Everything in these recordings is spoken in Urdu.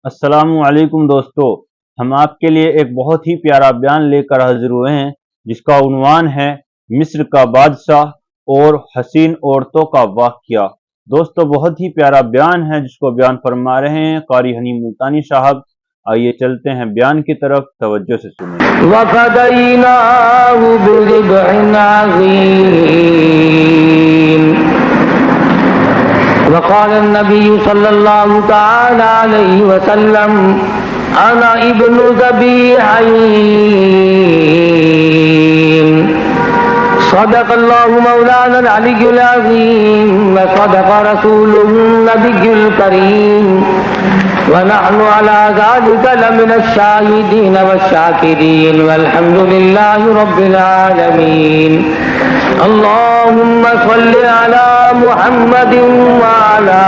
السلام علیکم دوستو، ہم آپ کے لیے ایک بہت ہی پیارا بیان لے کر حاضر ہوئے ہیں جس کا عنوان ہے مصر کا بادشاہ اور حسین عورتوں کا واقعہ۔ دوستو بہت ہی پیارا بیان ہے جس کو بیان فرما رہے ہیں قاری حنیم ملتانی صاحب۔ آئیے چلتے ہیں بیان کی طرف، توجہ سے سنیں۔ وَفَدَيْنَاهُ بِذِبْحٍ عَظِيمٍ وقال النبي صلى الله تعالى عليه وسلم أنا ابن ذبيحين صدق الله مولانا العلي العظيم وصدق رسوله النبي الكريم ونحن على ذلك لمن الشاهدين والشاكرين والحمد لله رب العالمين اللهم صل على محمد وعلى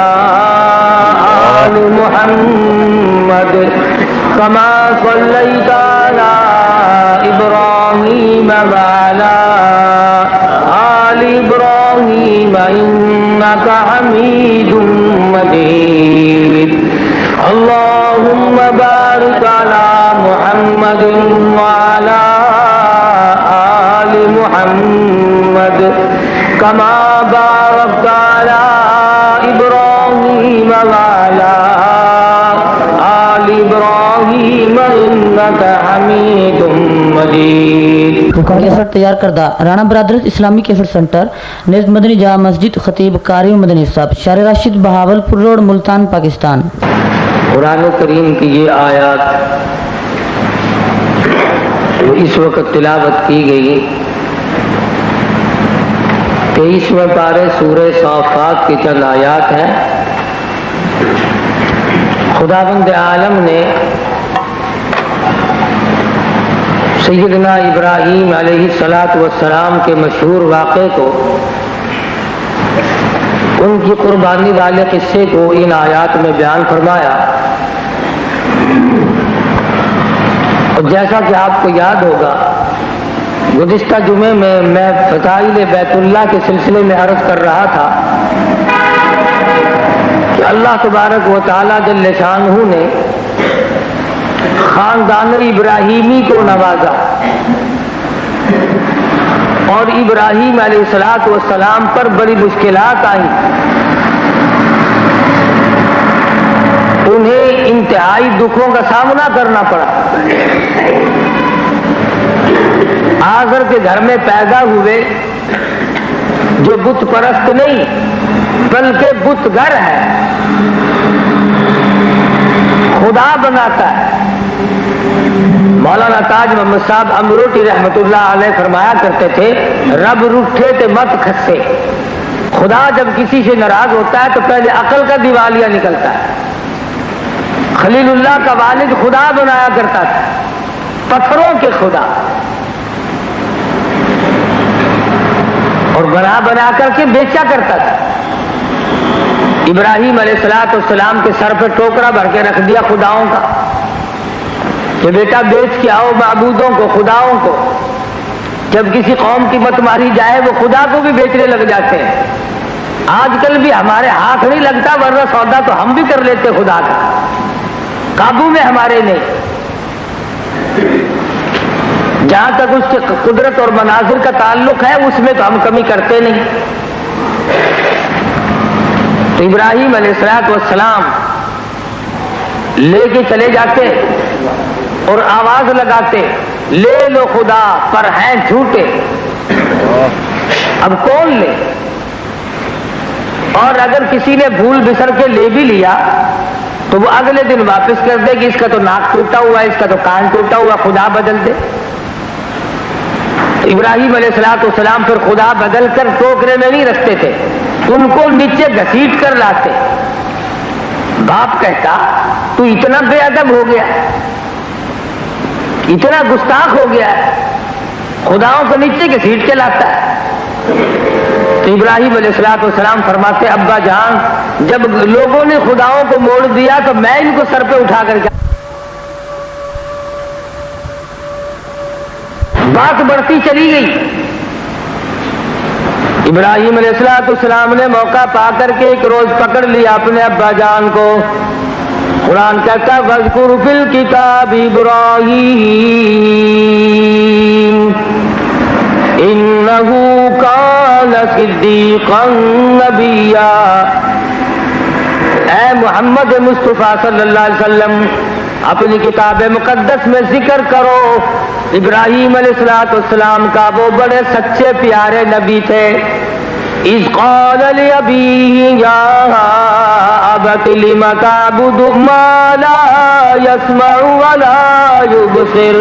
آل محمد كما صليت على إبراهيم وعلى آل إبراهيم إنك حميد مجيد اللهم بارك على محمد وعلى آل محمد كما باركت على إبراهيم وعلى آل إبراهيم إنك حميد مجيد۔ کیسٹ تیار کردہ رانا برادرز اسلامی کیسٹ سینٹر نیز مدنی جامع مسجد خطیب قاری مدنی صاحب شار راشد بہاول پور روڈ ملتان پاکستان۔ قرآن کریم کی یہ آیات جو اس وقت تلاوت کی گئی 23ویں پارے سورہ صافات کی چند آیات ہیں۔ خداوند عالم نے سیدنا ابراہیم علیہ السلام کے مشہور واقعے کو، ان کی قربانی والے قصے کو ان آیات میں بیان فرمایا، اور جیسا کہ آپ کو یاد ہوگا گزشتہ جمعے میں فضائل بیت اللہ کے سلسلے میں عرض کر رہا تھا کہ اللہ تبارک و تعالیٰ جل شانہ نے خاندان ابراہیمی کو نوازا، اور ابراہیم علیہ السلام پر بڑی مشکلات آئیں، انہیں انتہائی دکھوں کا سامنا کرنا پڑا۔ آزر کے گھر میں پیدا ہوئے جو بت پرست نہیں بلکہ بت گھر ہے، خدا بناتا ہے۔ مولانا تاج محمد صاحب امروٹی رحمت اللہ علیہ فرمایا کرتے تھے رب روٹھے تے مت کھسے۔ خدا جب کسی سے ناراض ہوتا ہے تو پہلے عقل کا دیوالیہ نکلتا ہے۔ خلیل اللہ کا والد خدا بنایا کرتا تھا، پتھروں کے خدا، اور بنا کر کے بیچا کرتا تھا۔ ابراہیم علیہ السلام کے سر پہ ٹوکرا بھر کے رکھ دیا خداؤں کا کہ بیٹا بیچ کے آؤ معبودوں کو، خداؤں کو۔ جب کسی قوم کی مت ماری جائے وہ خدا کو بھی بیچنے لگ جاتے ہیں۔ آج کل بھی ہمارے ہاتھ نہیں لگتا، ورنہ سودا تو ہم بھی کر لیتے خدا کا، قابو میں ہمارے نہیں۔ جہاں تک اس کے قدرت اور مناظر کا تعلق ہے اس میں تو ہم کمی کرتے نہیں۔ تو ابراہیم علیہ السلام لے کے چلے جاتے اور آواز لگاتے لے لو خدا پر ہیں جھوٹے۔ اب کون لے؟ اور اگر کسی نے بھول بسر کے لے بھی لیا تو وہ اگلے دن واپس کر دے کہ اس کا تو ناک ٹوٹا ہوا ہے، اس کا تو کان ٹوٹا ہوا، خدا بدل دے۔ ابراہیم علیہ السلام پھر خدا بدل کر ٹوکرے میں نہیں رکھتے تھے، ان کو نیچے گھسیٹ کر لاتے۔ باپ کہتا تو اتنا بے ادب ہو گیا، اتنا گستاخ ہو گیا ہے، خداؤں کو نیچے گھسیٹ کے لاتا ہے۔ تو ابراہیم علیہ السلام فرماتے ابا جان جب لوگوں نے خداؤں کو موڑ دیا تو میں ان کو سر پہ اٹھا کر کے۔ بات بڑھتی چلی گئی، ابراہیم علیہ السلام نے موقع پا کر کے ایک روز پکڑ لیا اپنے ابا جان کو قرآن کہتا ہے وَاذْكُرْ فِي الْكِتَابِ إِبْرَاهِيمَ إِنَّهُ كَانَ صِدِّيقًا نَبِيًّا۔ اے محمد مصطفیٰ صلی اللہ علیہ وسلم اپنی کتاب مقدس میں ذکر کرو ابراہیم علیہ السلام کا، وہ بڑے سچے پیارے نبی تھے۔ اذ قال لأبيه يا أبت لم تعبد ما لا يسمع ولا يبصر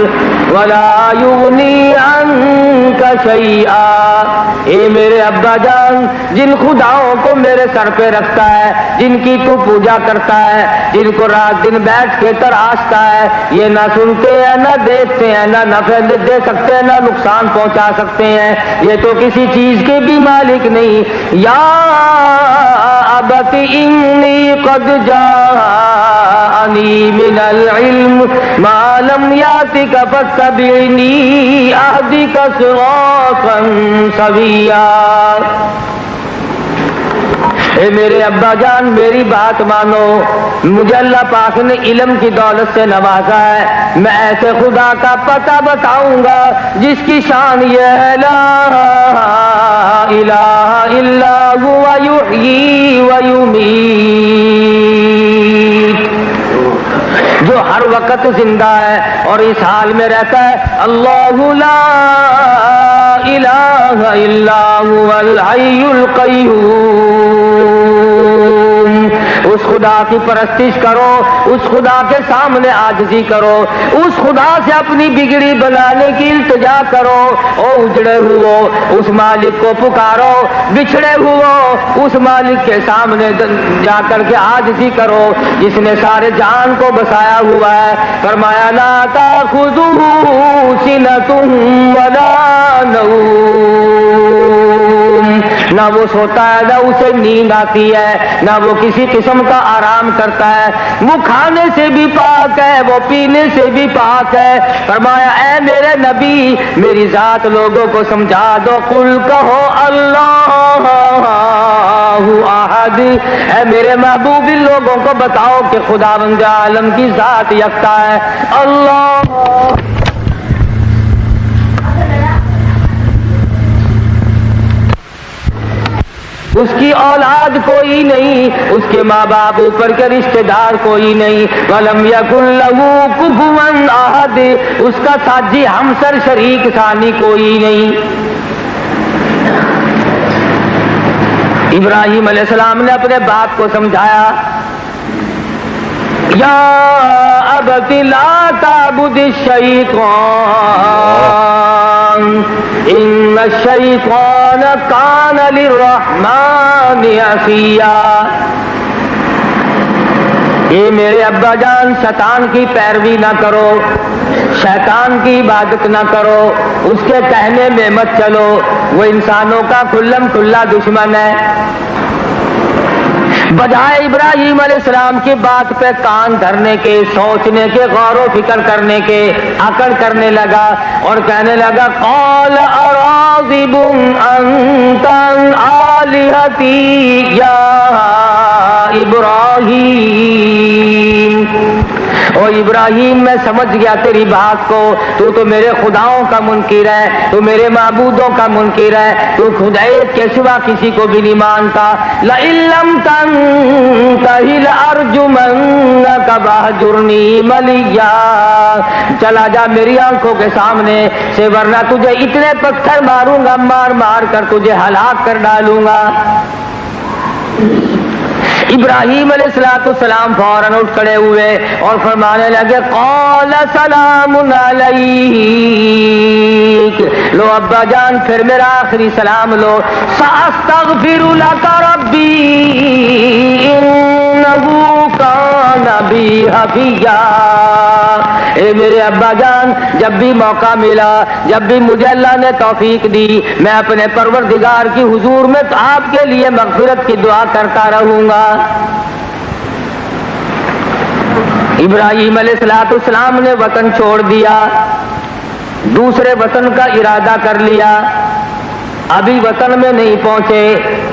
ولا يغني عنك شيئا۔ اے میرے ابا جان، جن خداؤں کو میرے سر پہ رکھتا ہے، جن کی تو پوجا کرتا ہے، جن کو رات دن بیٹھ کے تراشتا ہے، یہ نہ سنتے ہیں نہ دیکھتے ہیں، نہ نفع دے سکتے ہیں نہ نقصان پہنچا سکتے ہیں، یہ تو کسی چیز کے بھی مالک نہیں۔ یا ابت انی قد جاءنی من العلم ما لم یاتک فاتبعنی اہدک صراطا سویا۔ اے میرے ابا جان میری بات مانو، مجھے اللہ پاک نے علم کی دولت سے نوازا ہے، میں ایسے خدا کا پتہ بتاؤں گا جس کی شان یہ ہے لا الہ الا هو یحیی و یمیت، جو ہر وقت زندہ ہے اور اس حال میں رہتا ہے۔ اللہ لا الہ الا هو الحی القیوم۔ اس خدا کی پرستش کرو، اس خدا کے سامنے عاجزی کرو، اس خدا سے اپنی بگڑی بنانے کی التجا کرو۔ او اجڑے ہوئے اس مالک کو پکارو، بچھڑے ہوئے اس مالک کے سامنے جا کر کے عاجزی کرو جس نے سارے جان کو بسایا ہوا ہے۔ فرمایا لا تأخذہ سنۃ ولا نوم، نہ وہ سوتا ہے نہ اسے نیند آتی ہے، نہ وہ کسی قسم کا آرام کرتا ہے، وہ کھانے سے بھی پاک ہے، وہ پینے سے بھی پاک ہے۔ فرمایا اے میرے نبی میری ذات لوگوں کو سمجھا دو، قل کہو اللہ احد، اے میرے محبوب ان لوگوں کو بتاؤ کہ خداوند عالم کی ذات یکتا ہے اللہ۔ اس کی اولاد کوئی نہیں، اس کے ماں باپ اوپر کے رشتہ دار کوئی نہیں، وَلَمْ يَكُنْ لَهُ كُفُوًا أَحَدٌ، اس کا ساجی ہمسر شریک ثانی کوئی نہیں۔ ابراہیم علیہ السلام نے اپنے باپ کو سمجھایا یا ابت لا تعبد الشیطان ان الشیطان کان للرحمن عصیا۔ اے میرے ابا جان شیطان کی پیروی نہ کرو، شیطان کی عبادت نہ کرو، اس کے کہنے میں مت چلو، وہ انسانوں کا کھلم کھلا دشمن ہے۔ بجائے ابراہیم علیہ السلام کی بات پہ کان دھرنے کے، سوچنے کے، غور و فکر کرنے کے، اکڑ کرنے لگا اور کہنے لگا قال اراغب انت عن آلہتی یا ابراہیم، او ابراہیم میں سمجھ گیا تیری بات کو، تو میرے خداؤں کا منکر ہے، تو میرے معبودوں کا منکر ہے، تو خدایت کے سوا کسی کو بھی نہیں مانتا۔ لئن لم تنتہ لارجمنک واہجرنی ملیا، چلا جا میری آنکھوں کے سامنے سے ورنہ تجھے اتنے پتھر ماروں گا، مار مار کر تجھے ہلاک کر ڈالوں گا۔ ابراہیم علیہ السلام فوراً اٹھ کھڑے ہوئے اور فرمانے لگے قال سلام علیک، لو ابا جان پھر میرا آخری سلام لو، ساستغفر لک ربی انہ کان بی حفیا۔ اے میرے ابا جان جب بھی موقع ملا، جب بھی مجھے اللہ نے توفیق دی، میں اپنے پروردگار کی حضور میں آپ کے لیے مغفرت کی دعا کرتا رہوں گا۔ ابراہیم علیہ السلام نے وطن چھوڑ دیا، دوسرے وطن کا ارادہ کر لیا، ابھی وطن میں نہیں پہنچے،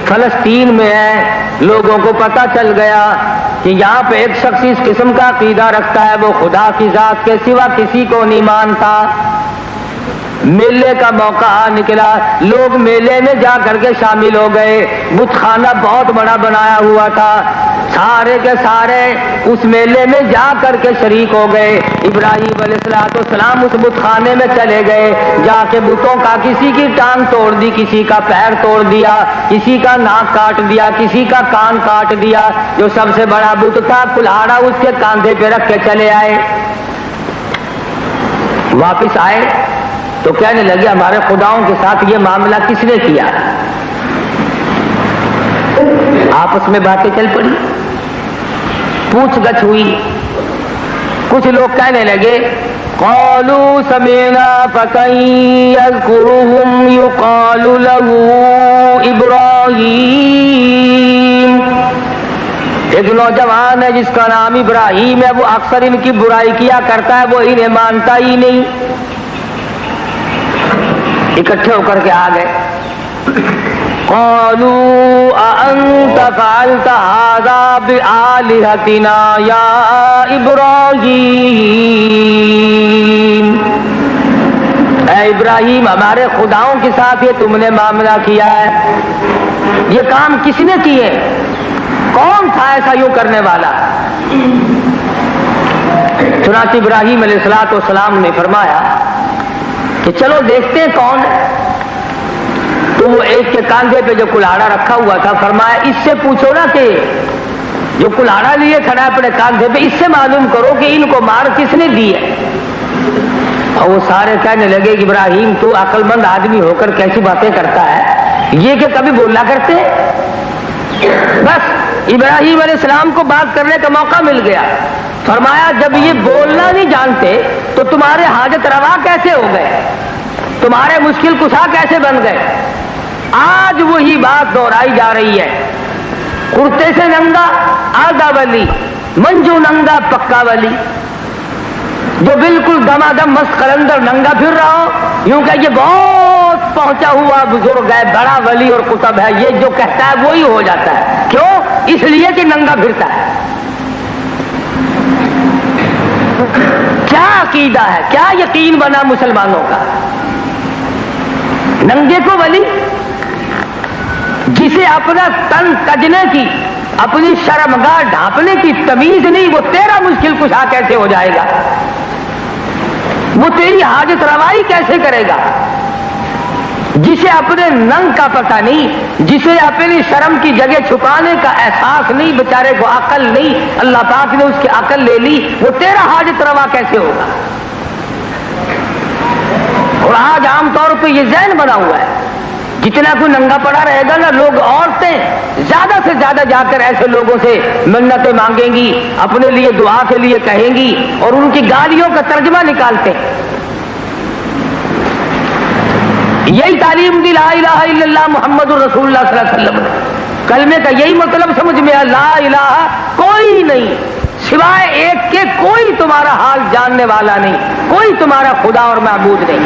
فلسطین میں ہے، لوگوں کو پتہ چل گیا کہ یہاں پہ ایک شخص اس قسم کا عقیدہ رکھتا ہے وہ خدا کی ذات کے سوا کسی کو نہیں مانتا۔ میلے کا موقع نکلا، لوگ میلے میں جا کر کے شامل ہو گئے، بت خانہ بہت بڑا بنایا ہوا تھا، سارے کے سارے اس میلے میں جا کر کے شریک ہو گئے۔ ابراہیم علیہ السلام اس بت خانے میں چلے گئے، جا کے بتوں کا کسی کی ٹانگ توڑ دی، کسی کا پیر توڑ دیا، کسی کا ناک کاٹ دیا، کسی کا کان کاٹ دیا۔ جو سب سے بڑا بت تھا کلہاڑا اس کے کاندھے پہ رکھ کے چلے آئے۔ واپس آئے تو کہنے لگے ہمارے خداؤں کے ساتھ یہ معاملہ کس نے کیا؟ آپس میں باتیں چل پڑی، پوچھ گچھ ہوئی۔ کچھ لوگ کہنے لگے قالوا سمعنا فتى يذكرهم يقال له ابراہیم، ایک نوجوان ہے جس کا نام ابراہیم ہے، وہ اکثر ان کی برائی کیا کرتا ہے، وہ انہیں مانتا ہی نہیں۔ اکٹھے ہو کر کے آ گئے، قالوا اانت فعلت هذا بآلهتنا یا ابراہیم، اے ابراہیم ہمارے خداؤں کے ساتھ یہ تم نے معاملہ کیا ہے، یہ کام کس نے کیے؟ کون تھا ایسا یوں کرنے والا؟ چنانچہ ابراہیم علیہ السلام نے فرمایا کہ چلو دیکھتے ہیں کون ہے۔ تو وہ ایک کے کاندھے پہ جو کلاڑا رکھا ہوا تھا فرمایا اس سے پوچھو نا کہ جو کلاڑا لیے کھڑا ہے اپنے کاندھے پہ، اس سے معلوم کرو کہ ان کو مار کس نے دی ہے۔ اور وہ سارے کہنے لگے کہ ابراہیم تو عقل مند آدمی ہو کر کیسی باتیں کرتا ہے، یہ کہ کبھی بولا کرتے۔ بس ابراہیم علیہ السلام کو بات کرنے کا موقع مل گیا، فرمایا جب یہ بولنا نہیں جانتے تو تمہارے حاجت روا کیسے ہو گئے، تمہارے مشکل کشا کیسے بن گئے؟ آج وہی بات دہرائی جا رہی ہے، کرتے سے ننگا آدھا ولی، منجو ننگا پکا ولی، جو بالکل دمادم مست قلندر ننگا پھر رہا ہو، یوں کہ یہ بہت پہنچا ہوا بزرگ ہے، بڑا ولی اور قطب ہے، یہ جو کہتا ہے وہی ہو جاتا ہے۔ کیوں؟ اس لیے کہ ننگا پھرتا ہے۔ کیا عقیدہ ہے، کیا یقین بنا مسلمانوں کا؟ ننگے کو ولی، جسے اپنا تن تجنے کی، اپنی شرمگاہ ڈھانپنے کی تمیز نہیں، وہ تیرا مشکل کشا کیسے ہو جائے گا؟ وہ تیری حاجت روائی کیسے کرے گا؟ جسے اپنے ننگ کا پتہ نہیں، جسے اپنی شرم کی جگہ چھپانے کا احساس نہیں، بیچارے کو عقل نہیں، اللہ پاک نے اس کی عقل لے لی، وہ تیرا حاجت روا کیسے ہوگا؟ اور آج عام طور پہ یہ ذہن بنا ہوا ہے، جتنا کوئی ننگا پڑا رہے گا نا، لوگ عورتیں زیادہ سے زیادہ جا کر ایسے لوگوں سے منتیں مانگیں گی، اپنے لیے دعا کے لیے کہیں گی، اور ان کی گالیوں کا ترجمہ نکالتے ہیں۔ یہی تعلیم دی لا الہ الا اللہ محمد الرسول اللہ صلی اللہ علیہ وسلم، کلمے کا یہی مطلب سمجھ میں آیا، لا الہ کوئی نہیں سوائے ایک کے، کوئی تمہارا حال جاننے والا نہیں، کوئی تمہارا خدا اور معبود نہیں۔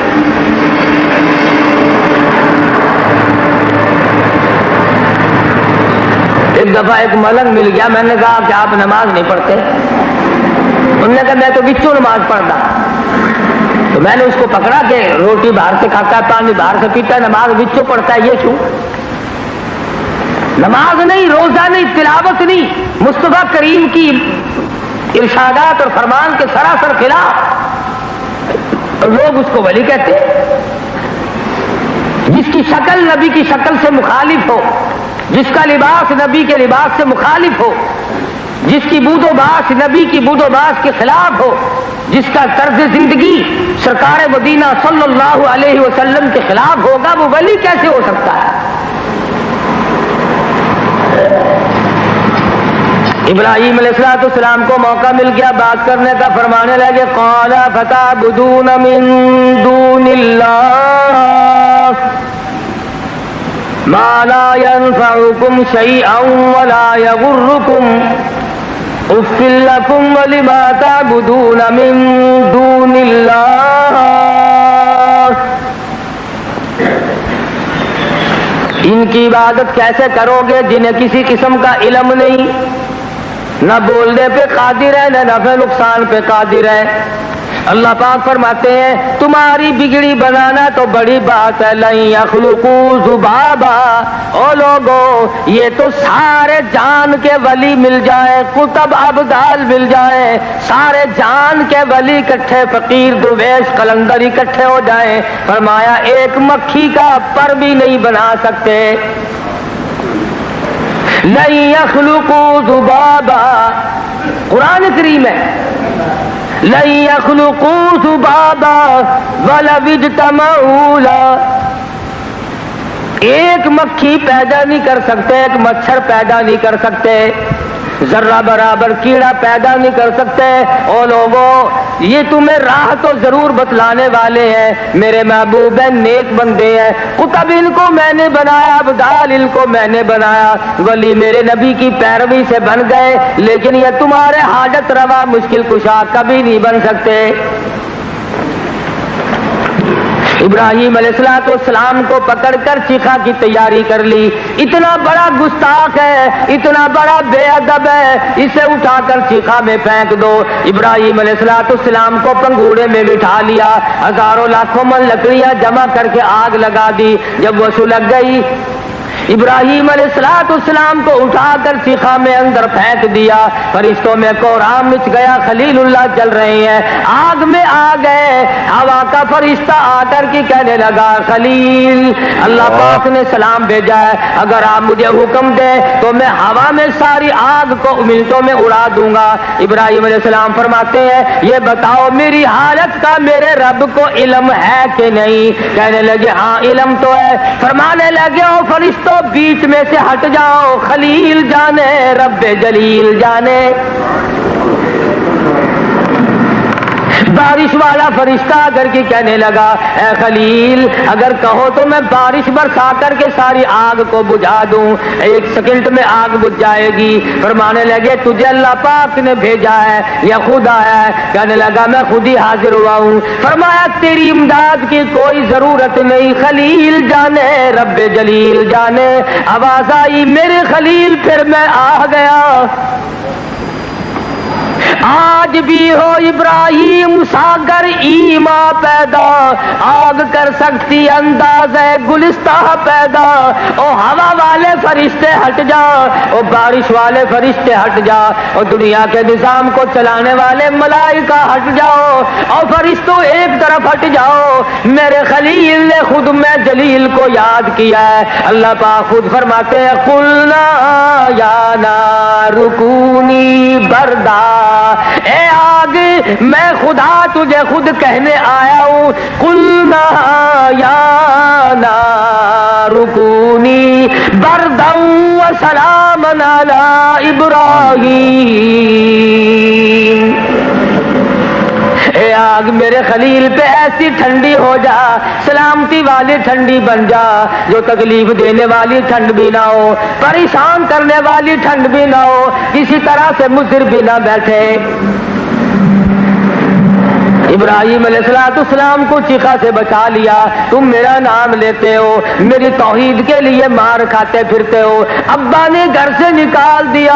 ایک دفعہ ایک ملنگ مل گیا، میں نے کہا کہ آپ نماز نہیں پڑھتے؟ انہوں نے کہا میں تو بچوں نماز پڑھتا۔ تو میں نے اس کو پکڑا کہ روٹی باہر سے کھاتا ہے، پانی باہر سے پیتا ہے، نماز بچوں پڑھتا ہے، یہ کیوں؟ نماز نہیں، روزہ نہیں، تلاوت نہیں، مصطفیٰ کریم کی ارشادات اور فرمان کے سراسر خلاف لوگ اس کو ولی کہتے ہیں۔ جس کی شکل نبی کی شکل سے مخالف ہو، جس کا لباس نبی کے لباس سے مخالف ہو، جس کی بود و باس نبی کی بود و باس کے خلاف ہو، جس کا طرز زندگی سرکار مدینہ صلی اللہ علیہ وسلم کے خلاف ہوگا، وہ ولی کیسے ہو سکتا ہے؟ ابراہیم علیہ السلام کو موقع مل گیا بات کرنے کا، فرمانے لگے قال فتعبدون من دون اللہ ما لا ينفعكم شيئا ولا يضركم اف لكم ولما تعبدون من دون اللہ، ان کی عبادت کیسے کرو گے جنہیں کسی قسم کا علم نہیں، نہ بولنے پہ قادر ہے نہ نفع نقصان پہ قادر ہے. اللہ پاک فرماتے ہیں تمہاری بگڑی بنانا تو بڑی بات ہے. لن یخلقوا ذبابا، او لوگو یہ تو سارے جان کے ولی مل جائیں، قطب ابدال مل جائیں، سارے جان کے ولی اکٹھے، فقیر درویش قلندر اکٹھے ہو جائیں، فرمایا ایک مکھی کا پر بھی نہیں بنا سکتے. لن یخلقوا ذبابا، قرآن کریم ہے. لن یخلقوا ذبابا ولو اجتمعوا لہ، ایک مکھی پیدا نہیں کر سکتے، ایک مچھر پیدا نہیں کر سکتے، ذرہ برابر کیڑا پیدا نہیں کر سکتے. او لوگوں یہ تمہیں راہ تو ضرور بتلانے والے ہیں، میرے محبوب ہیں، نیک بندے ہیں. قطب ان کو میں نے بنایا، ابدال ان کو میں نے بنایا، ولی میرے نبی کی پیروی سے بن گئے، لیکن یہ تمہارے حاجت روا مشکل کشا کبھی نہیں بن سکتے. ابراہیم علیہ السلام کو پکڑ کر چیخا کی تیاری کر لی. اتنا بڑا گستاخ ہے، اتنا بڑا بے ادب ہے، اسے اٹھا کر چیخا میں پھینک دو. ابراہیم علیہ السلام کو پنگوڑے میں بٹھا لیا، ہزاروں لاکھوں من لکڑیاں جمع کر کے آگ لگا دی. جب وہ سلگ گئی ابراہیم علیہ السلام کو اٹھا کر چیخا میں اندر پھینک دیا. فرشتوں میں کوہرام مچ گیا، خلیل اللہ جل رہے ہیں، آگ میں آ گئے. ہوا کا فرشتہ آ کر کے کہنے لگا خلیل اللہ پاک نے سلام بھیجا ہے، اگر آپ مجھے حکم دیں تو میں ہوا میں ساری آگ کو منٹوں میں اڑا دوں گا. ابراہیم علیہ السلام فرماتے ہیں یہ بتاؤ میری حالت کا میرے رب کو علم ہے کہ نہیں؟ کہنے لگے ہاں علم تو ہے. فرمانے لگے او فرشتوں بیچ میں سے ہٹ جاؤ، خلیل جانے رب جلیل جانے. بارش والا فرشتہ اگر کی کہنے لگا اے خلیل اگر کہو تو میں بارش برسا کر کے ساری آگ کو بجھا دوں، 1 سیکنڈ میں آگ بجھ جائے گی. فرمانے لگے تجھے اللہ پاک نے بھیجا ہے یا خود آیا ہے؟ کہنے لگا میں خود ہی حاضر ہوا ہوں. فرمایا تیری امداد کی کوئی ضرورت نہیں، خلیل جانے رب جلیل جانے. آواز آئی میرے خلیل پھر میں آ گیا. آج بھی ہو ابراہیم ساگر ایما پیدا، آگ کر سکتی انداز ہے گلستہ پیدا. او ہوا والے فرشتے ہٹ جا، او بارش والے فرشتے ہٹ جا، او دنیا کے نظام کو چلانے والے ملائکہ ہٹ جاؤ، او فرشتوں ایک طرف ہٹ جاؤ. میرے خلیل نے خود میں جلیل کو یاد کیا ہے. اللہ پاک خود فرماتے ہیں قلنا یا نار کونی بردا، اے آگ میں خدا تجھے خود کہنے آیا ہوں. قلنا یا نار کونی بردا وسلاما علی ابراہیم، اے آگ میرے خلیل پہ ایسی ٹھنڈی ہو جا، سلامتی والی ٹھنڈی بن جا، جو تکلیف دینے والی ٹھنڈ بھی نہ ہو، پریشان کرنے والی ٹھنڈ بھی نہ ہو، کسی طرح سے مضر بھی نہ بیٹھے. ابراہیم علیہ السلام کو چیخا سے بچا لیا. تم میرا نام لیتے ہو، میری توحید کے لیے مار کھاتے پھرتے ہو. ابا نے گھر سے نکال دیا،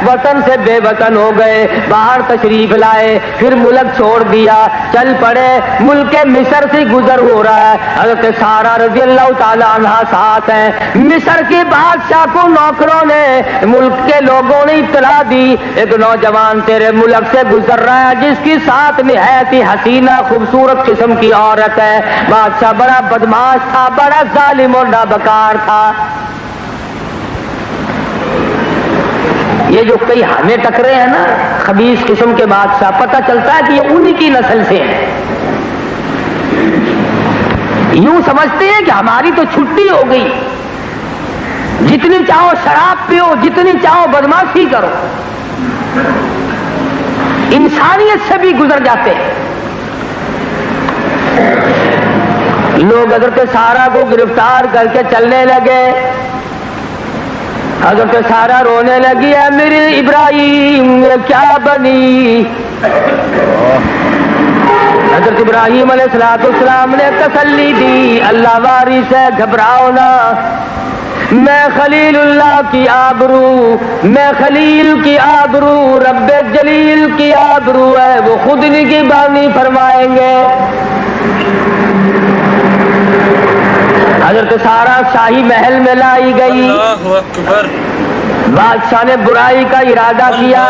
وطن سے بے وطن ہو گئے، باہر تشریف لائے، پھر ملک چھوڑ دیا، چل پڑے. ملک مصر سے گزر ہو رہا ہے، حضرت سارہ رضی اللہ تعالی عنہ ساتھ ہیں. مصر کے بادشاہ کو نوکروں نے، ملک کے لوگوں نے اطلاع دی ایک نوجوان تیرے ملک سے گزر رہا ہے جس کی ساتھ نہایت ہی حسینہ خوبصورت قسم کی عورت ہے. بادشاہ بڑا بدماش تھا، بڑا ظالم اور نابکار تھا. یہ جو کئی ہمیں ٹکرے ہیں نا خبیث قسم کے بادشاہ، پتہ چلتا ہے کہ یہ انہی کی نسل سے ہیں. یوں سمجھتے ہیں کہ ہماری تو چھٹی ہو گئی، جتنی چاہو شراب پیو، جتنی چاہو بدماشی کرو، انسانیت سے بھی گزر جاتے ہیں. لوگ حضرت سارہ کو گرفتار کر کے چلنے لگے. حضرت سارہ رونے لگی ہے میری ابراہیم کیا بنی. حضرت ابراہیم علیہ السلام نے تسلی دی اللہ وارث ہے گھبراؤ نہ. میں خلیل اللہ کی آبرو، میں خلیل کی آبرو رب جلیل کی آبرو ہے، وہ خود نگہبانی فرمائیں گے۔ حضرت سارہ شاہی محل میں لائی گئی، اللہ اکبر، بادشاہ نے برائی کا ارادہ کیا۔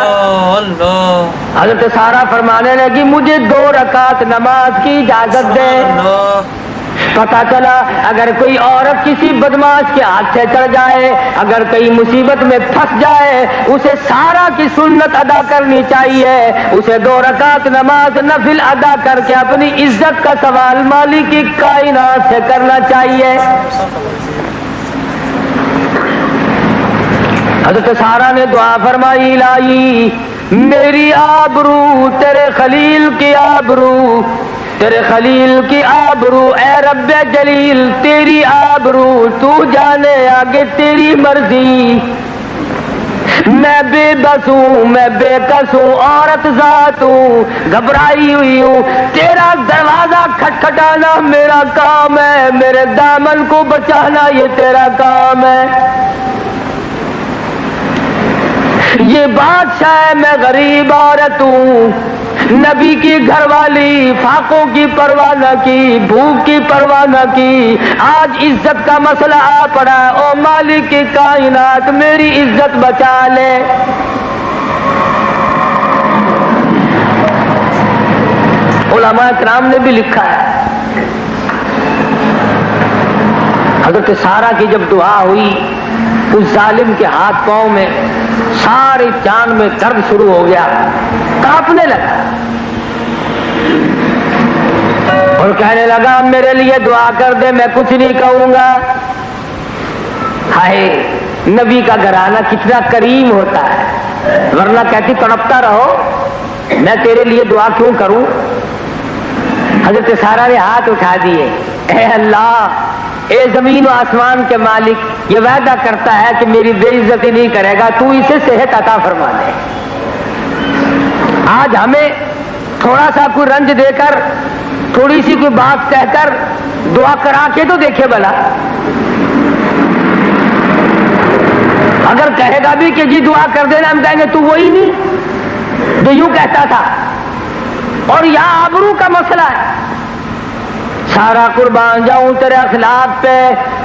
اللہ حضرت سارہ فرمانے لگی مجھے 2 رکعت نماز کی اجازت دے۔ اللہ، پتا چلا اگر کوئی عورت کسی بدماش کے ہاتھ سے چڑھ جائے، اگر کئی مصیبت میں پھنس جائے، اسے سارہ کی سنت ادا کرنی چاہیے، اسے 2 رکعت نماز نفل ادا کر کے اپنی عزت کا سوال مالک کی کائنات سے کرنا چاہیے۔ حضرت سارہ نے دعا فرمائی الہی میری آبرو تیرے خلیل کی آبرو، تیرے خلیل کی آبرو، اے رب جلیل تیری آبرو، تو جانے آگے تیری مرضی۔ میں بے بس ہوں، میں بے کس ہوں، عورت ذات ہوں، گھبرائی ہوئی ہوں، تیرا دروازہ کھٹکھٹانا میرا کام ہے، میرے دامن کو بچانا یہ تیرا کام ہے۔ یہ بادشاہ ہے، میں غریب عورت ہوں، نبی کی گھر والی، فاقوں کی پرواہ نہ کی، بھوک کی پرواہ نہ کی، آج عزت کا مسئلہ آ پڑا، او مالک کی کائنات میری عزت بچا لے۔ علماء کرام نے بھی لکھا ہے حضرت سارہ کی جب دعا ہوئی اس ظالم کے ہاتھ پاؤں میں ساری جان میں درد شروع ہو گیا، کانپنے لگا اور کہنے لگا میرے لیے دعا کر دے، میں کچھ نہیں کہوں گا۔ ہائے نبی کا گھرانہ کتنا کریم ہوتا ہے، ورنہ کہتی تڑپتا رہو، میں تیرے لیے دعا کیوں کروں۔ حضرت سارہ نے ہاتھ اٹھا دیے، اے اللہ، اے زمین و آسمان کے مالک، یہ وعدہ کرتا ہے کہ میری بے عزتی نہیں کرے گا، تو اسے صحت عطا فرما دے۔ آج ہمیں تھوڑا سا کوئی رنج دے کر، تھوڑی سی کوئی بات کہہ کر دعا کرا کے تو دیکھے بھلا، اگر کہے گا بھی کہ جی دعا کر دینا، ہم کہیں گے تو وہی نہیں جو یوں کہتا تھا۔ اور یہاں آبرو کا مسئلہ ہے، سارا قربان جاؤں تیرے اخلاق پہ،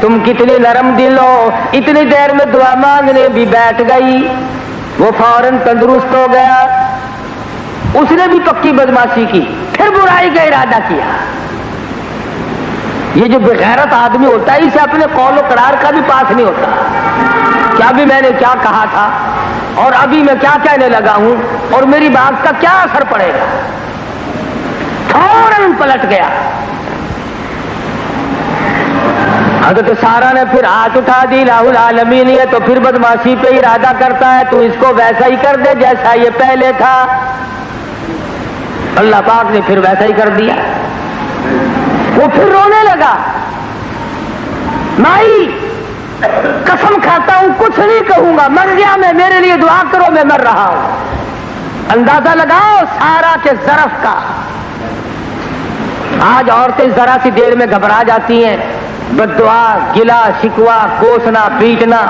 تم کتنی نرم دل ہو، اتنی دیر میں دعا مانگنے بھی بیٹھ گئی، وہ فوراً تندرست ہو گیا۔ اس نے بھی پکی بدماشی کی، پھر برائی کا ارادہ کیا۔ یہ جو بغیرت آدمی ہوتا ہے اسے اپنے قول و قرار کا بھی پاس نہیں ہوتا، کیا بھی میں نے کیا کہا تھا اور ابھی میں کیا کہنے لگا ہوں اور میری بات کا کیا اثر پڑے گا، فوراً پلٹ گیا۔ حضرت سارہ نے پھر ہاتھ اٹھا دی، الہ العالمین یہ تو پھر بدماشی پہ ارادہ کرتا ہے، تو اس کو ویسا ہی کر دے جیسا یہ پہلے تھا۔ اللہ پاک نے پھر ویسا ہی کر دیا، وہ پھر رونے لگا، مائی قسم کھاتا ہوں کچھ نہیں کہوں گا، مر گیا میں، میرے لیے دعا کرو، میں مر رہا ہوں۔ اندازہ لگاؤ سارہ کے ظرف کا۔ آج عورتیں ذرا سی دیر میں گھبرا جاتی ہیں، بددعا، گلا شکوا، کوسنا پیٹنا،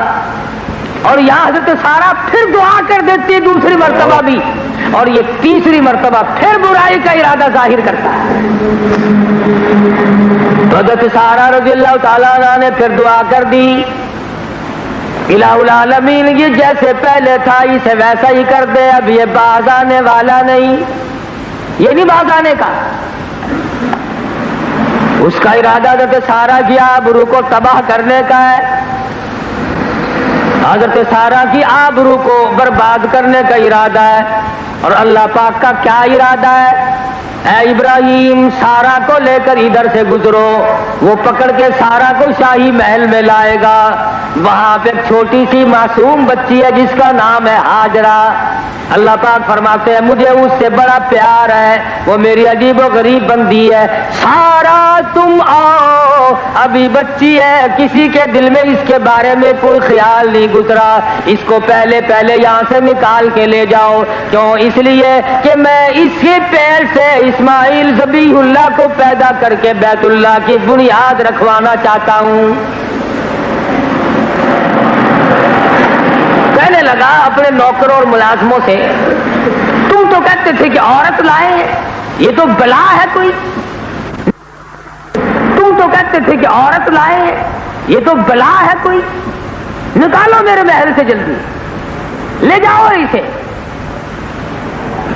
اور یہاں حضرت سارہ پھر دعا کر دیتی ہے دوسری مرتبہ بھی، اور یہ تیسری مرتبہ پھر برائی کا ارادہ ظاہر کرتا ہے۔ تو حضرت سارہ رضی اللہ تعالیٰ عنہ نے پھر دعا کر دی، الہ العالمین یہ جیسے پہلے تھا اسے ویسا ہی کر دے، اب یہ باز آنے والا نہیں، یہ نہیں باز آنے کا۔ اس کا ارادہ حضرت سارہ کی آبرو کو تباہ کرنے کا ہے، حضرت سارہ کی آبرو کو برباد کرنے کا ارادہ ہے۔ اور اللہ پاک کا کیا ارادہ ہے؟ اے ابراہیم سارہ کو لے کر ادھر سے گزرو، وہ پکڑ کے سارہ کو شاہی محل میں لائے گا، وہاں پہ ایک چھوٹی سی معصوم بچی ہے جس کا نام ہے ہاجرہ۔ اللہ پاک فرماتے ہیں مجھے اس سے بڑا پیار ہے، وہ میری عجیب و غریب بندی ہے، سارہ تم آؤ، ابھی بچی ہے، کسی کے دل میں اس کے بارے میں کوئی خیال نہیں گزرا، اس کو پہلے یہاں سے نکال کے لے جاؤ۔ کیوں؟ اس لیے کہ میں اس کے پیڑ سے اسماعیل ذبیح اللہ کو پیدا کر کے بیت اللہ کی بنیاد رکھوانا چاہتا ہوں۔ لگا اپنے نوکروں اور ملازموں سے، تم تو کہتے تھے کہ عورت لائے ہیں، یہ تو بلا ہے کوئی، تم تو کہتے تھے کہ عورت لائے ہیں، یہ تو بلا ہے کوئی، نکالو میرے محل سے جلدی، لے جاؤ اسے۔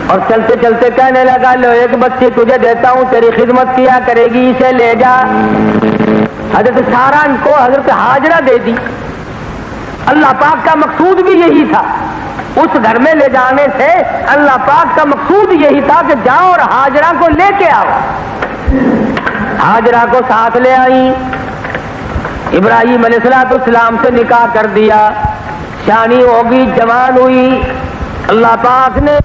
اور چلتے چلتے کہنے لگا لو ایک بچی تجھے دیتا ہوں، تیری خدمت کیا کرے گی، اسے لے جا۔ حضرت سارہ کو حضرت ہاجرہ دے دی۔ اللہ پاک کا مقصود بھی یہی تھا، اس گھر میں لے جانے سے اللہ پاک کا مقصود یہی تھا کہ جاؤ اور ہاجرہ کو لے کے آؤ۔ ہاجرہ کو ساتھ لے آئی، ابراہیم علیہ السلام سے نکاح کر دیا، شانی ہوگی، جوان ہوئی۔ اللہ پاک نے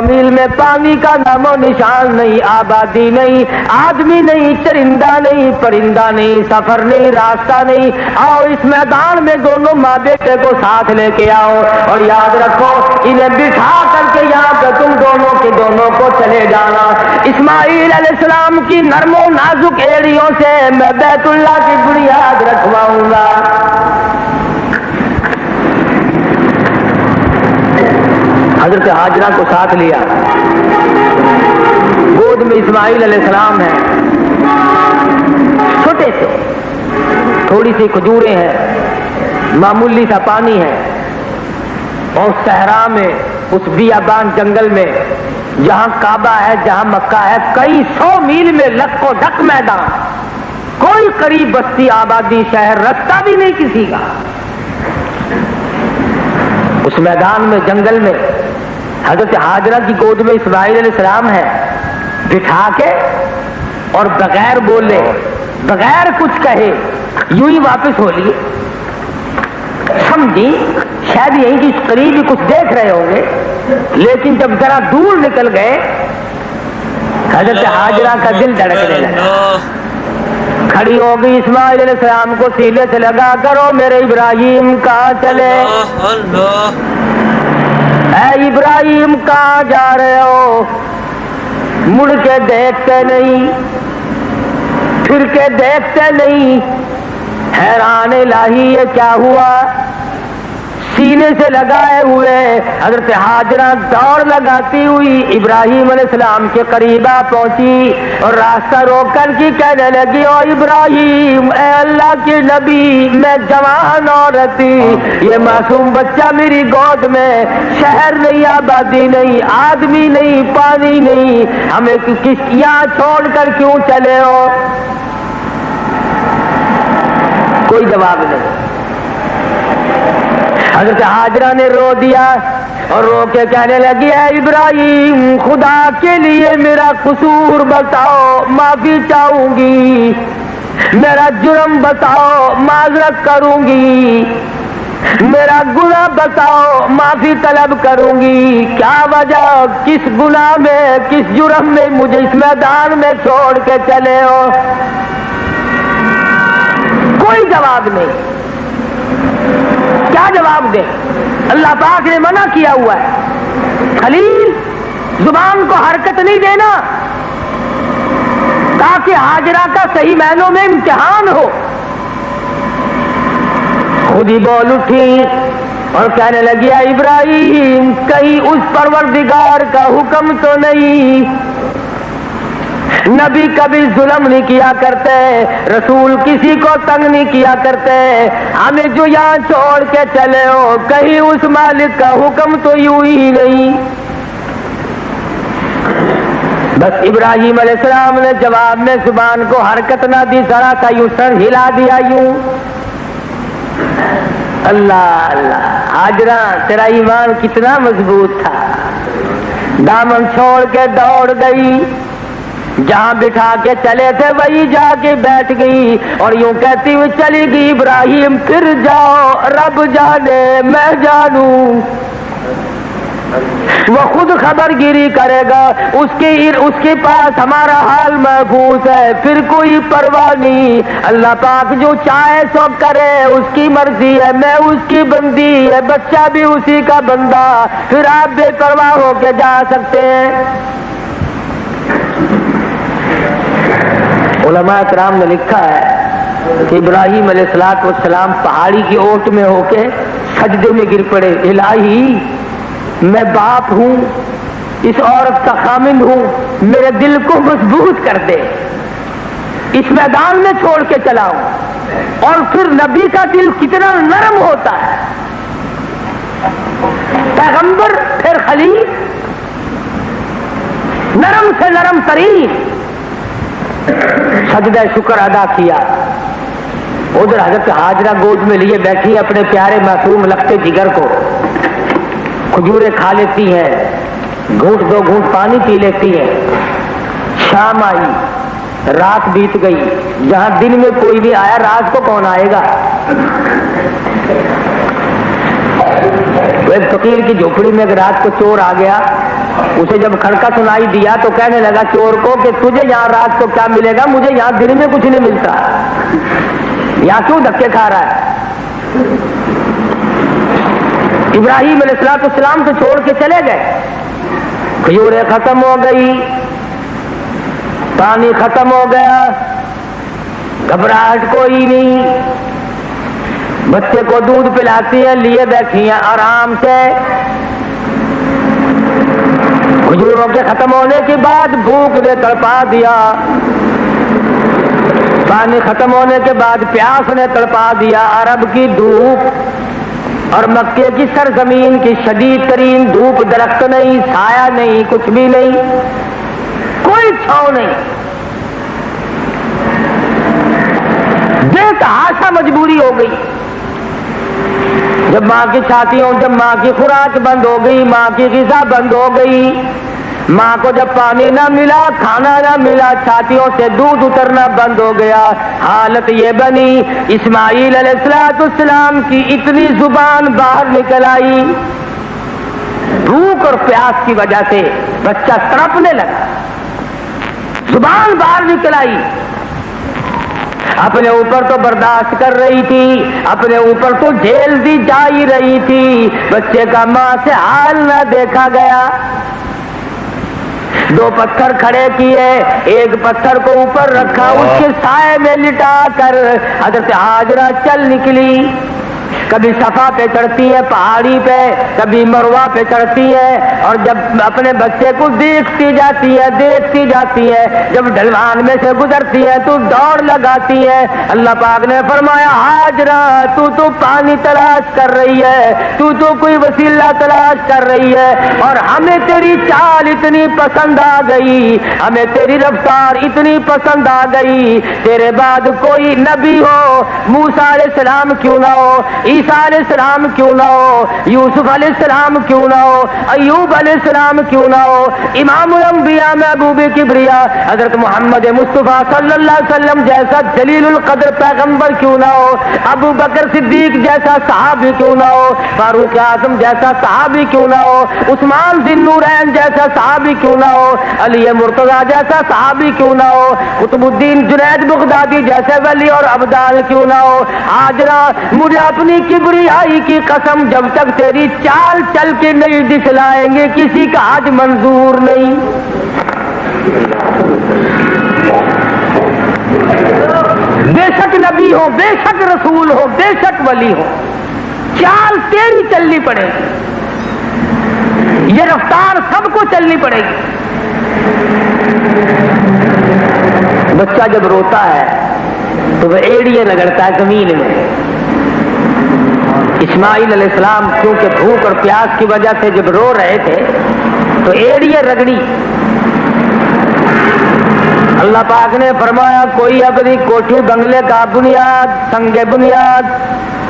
میل میں پانی کا نام و نشان نہیں، آبادی نہیں، آدمی نہیں، چرندہ نہیں، پرندہ نہیں، سفر نہیں، راستہ نہیں۔ آؤ اس میدان میں دونوں ماں بیٹے کو ساتھ لے کے آؤ، اور یاد رکھو انہیں بٹھا کر کے یہاں پہ تم دونوں کے دونوں کو چلے جانا۔ اسماعیل علیہ السلام کی نرم و نازک ایڑیوں سے میں بیت اللہ کی بنیاد رکھواؤں گا۔ حضرت ہاجرہ کو ساتھ لیا، گود میں اسماعیل علیہ السلام ہے، چھوٹے سے، تھوڑی سی کھجوریں ہیں، معمولی سا پانی ہے، اور صحرا میں اس بیابان جنگل میں جہاں کعبہ ہے، جہاں مکہ ہے، کئی 100 میل میں لک و ڈک میدان، کوئی قریب بستی آبادی شہر رستہ بھی نہیں کسی کا۔ اس میدان میں جنگل میں حضرت ہاجرہ کی گود میں اسماعیل علیہ السلام ہے، بٹھا کے اور بغیر بولے، بغیر کچھ کہے، یوں ہی واپس ہو لیے۔ سمجھی شاید یہیں کی قریب ہی کچھ دیکھ رہے ہوں گے، لیکن جب ذرا دور نکل گئے حضرت ہاجرہ کا دل دھڑکنے لگا، کھڑی ہو گئی، اسماعیل علیہ السلام کو سینے سے لگا کرو میرے ابراہیم کہاں چلے، اے ابراہیم کہاں جا رہے ہو، مڑ کے دیکھتے نہیں، پھر کے دیکھتے نہیں، حیران الہی یہ کیا ہوا۔ سینے سے لگائے ہوئے حضرت ہاجرہ دوڑ لگاتی ہوئی ابراہیم علیہ السلام کے قریب پہنچی اور راستہ روک کر کے کہنے لگی او ابراہیم، اے اللہ کے نبی، میں جوان عورت تھی، یہ معصوم بچہ میری گود میں، شہر نہیں، آبادی نہیں، آدمی نہیں، پانی نہیں، ہمیں یہاں چھوڑ کر کیوں چلے ہو؟ کوئی جواب نہیں۔ حضرت ہاجرہ نے رو دیا اور رو کے کہنے لگی اے ابراہیم، خدا کے لیے میرا قصور بتاؤ، معافی چاہوں گی، میرا جرم بتاؤ، معذرت کروں گی، میرا گناہ بتاؤ، معافی طلب کروں گی، کیا وجہ، کس گناہ میں، کس جرم میں مجھے اس میدان میں چھوڑ کے چلے ہو؟ کوئی جواب نہیں۔ کیا جواب دے؟ اللہ پاک نے منع کیا ہوا ہے، خلیل زبان کو حرکت نہیں دینا تاکہ ہاجرہ کا صحیح معنوں میں امتحان ہو۔ خود ہی بول اٹھی اور کہنے لگی اے ابراہیم، کہیں اس پروردگار کا حکم تو نہیں، نبی کبھی ظلم نہیں کیا کرتے، رسول کسی کو تنگ نہیں کیا کرتے، ہمیں جو یہاں چھوڑ کے چلے ہو کہیں اس مالک کا حکم تو یوں ہی نہیں۔ بس ابراہیم علیہ السلام نے جواب میں زبان کو حرکت نہ دی، ذرا سا یوں سر ہلا دیا یوں۔ اللہ اللہ، ہاجرہ تیرا ایمان کتنا مضبوط تھا، دامن چھوڑ کے دوڑ گئی، جہاں بٹھا کے چلے تھے وہی جا کے بیٹھ گئی اور یوں کہتی ہوئی چلی گئی ابراہیم پھر جاؤ، رب جانے میں جانوں، وہ خود خبر گیری کرے گا، اس کے پاس ہمارا حال محفوظ ہے، پھر کوئی پرواہ نہیں، اللہ پاک جو چاہے سو کرے، اس کی مرضی ہے، میں اس کی بندی ہے، بچہ بھی اسی کا بندہ، پھر آپ بے پرواہ ہو کے جا سکتے ہیں۔ علماء کرام نے لکھا ہے کہ ابراہیم علیہ السلام پہاڑی کی اوٹ میں ہو کے سجدے میں گر پڑے، الہی میں باپ ہوں، اس عورت کا خامند ہوں، میرے دل کو مضبوط کر دے، اس میدان میں چھوڑ کے چلاؤں۔ اور پھر نبی کا دل کتنا نرم ہوتا ہے، پیغمبر پھر خلیل، نرم سے نرم ترین، سجدہ شکر ادا کیا۔ ادھر حضرت ہاجرہ گود میں لیے بیٹھی اپنے پیارے معصوم لگتے جگر کو، کھجوریں کھا لیتی ہیں، گھونٹ دو گھونٹ پانی پی لیتی ہیں۔ شام آئی، رات بیت گئی، جہاں دن میں کوئی نہیں آیا رات کو کون آئے گا؟ ایک فقیر کی جھوپڑی میں رات کو چور آ گیا، اسے جب کھڑکا سنائی دیا تو کہنے لگا چور کو کہ تجھے یہاں رات کو کیا ملے گا، مجھے یہاں دن میں کچھ نہیں ملتا، یہاں کیوں دھکے کھا رہا ہے؟ ابراہیم علیہ السلام تو چھوڑ کے چلے گئے، کھجوریں ختم ہو گئی، پانی ختم ہو گیا، گھبراہٹ کوئی نہیں، بچے کو دودھ پلاتی ہیں، لیے بیٹھی ہیں آرام سے۔ کھجوروں کے ختم ہونے کے بعد بھوک نے تڑپا دیا، پانی ختم ہونے کے بعد پیاس نے تڑپا دیا، عرب کی دھوپ اور مکے کی سرزمین کی شدید ترین دھوپ، درخت نہیں، سایہ نہیں، کچھ بھی نہیں، کوئی چھاؤں نہیں، بے تحاشا مجبوری ہو گئی۔ جب ماں کی چھاتیوں، جب ماں کی خوراک بند ہو گئی، ماں کی غذا بند ہو گئی، ماں کو جب پانی نہ ملا، کھانا نہ ملا، چھاتیوں سے دودھ اترنا بند ہو گیا، حالت یہ بنی اسماعیل علیہ السلام کی اتنی زبان باہر نکل آئی، بھوک اور پیاس کی وجہ سے بچہ تڑپنے لگا، زبان باہر نکل آئی، اپنے اوپر تو برداشت کر رہی تھی، اپنے اوپر تو جھیل دی جا ہی رہی تھی، بچے کا ماں سے حال نہ دیکھا گیا۔ دو پتھر کھڑے کیے، ایک پتھر کو اوپر رکھا، اس کے سائے میں لٹا کر حضرت ہاجرہ چل نکلی، کبھی صفا پہ چڑھتی ہے پہاڑی پہ، کبھی مروہ پہ چڑھتی ہے، اور جب اپنے بچے کو دیکھتی جاتی ہے، جب ڈھلوان میں سے گزرتی ہے تو دوڑ لگاتی ہے۔ اللہ پاک نے فرمایا ہاجرہ تو پانی تلاش کر رہی ہے، تو کوئی وسیلہ تلاش کر رہی ہے، اور ہمیں تیری چال اتنی پسند آ گئی، ہمیں تیری رفتار اتنی پسند آ گئی، تیرے بعد کوئی نبی ہو، موسیٰ علیہ السلام کیوں نہ ہو، عیسیٰ علیہ السلام کیوں نہ ہو، یوسف علیہ السلام کیوں نہ ہو، ایوب علیہ السلام کیوں نہ ہو، امام الانبیاء محبوب کبریا حضرت محمد مصطفیٰ صلی اللہ علیہ وسلم جیسا جلیل القدر پیغمبر کیوں نہ ہو، ابو بکر صدیق جیسا صحابی کیوں نہ ہو، فاروق اعظم جیسا صحابی کیوں نہ ہو، عثمان ذی النورین جیسا صحابی کیوں نہ ہو، علی مرتضیٰ جیسا صحابی کیوں نہ ہو، قطب الدین جنید بغدادی جیسے ولی اور ابدال کیوں نہ ہو۔ ہاجرہ مجھے اپنی کبریائی کی قسم، جب تک تیری چال چل کے نہیں دکھلائیں گے کسی کا حج منظور نہیں۔ بے شک نبی ہو، بے شک رسول ہو، بے شک ولی ہو، چال تیری چلنی پڑے گی، یہ رفتار سب کو چلنی پڑے گی۔ بچہ جب روتا ہے تو وہ ایڑیے رگڑتا ہے زمین میں۔ اسماعیل علیہ السلام کیونکہ بھوک اور پیاس کی وجہ سے جب رو رہے تھے تو ایڑیے رگڑی۔ اللہ پاک نے فرمایا کوئی اپنی کوٹھی بنگلے کا بنیاد، سنگ بنیاد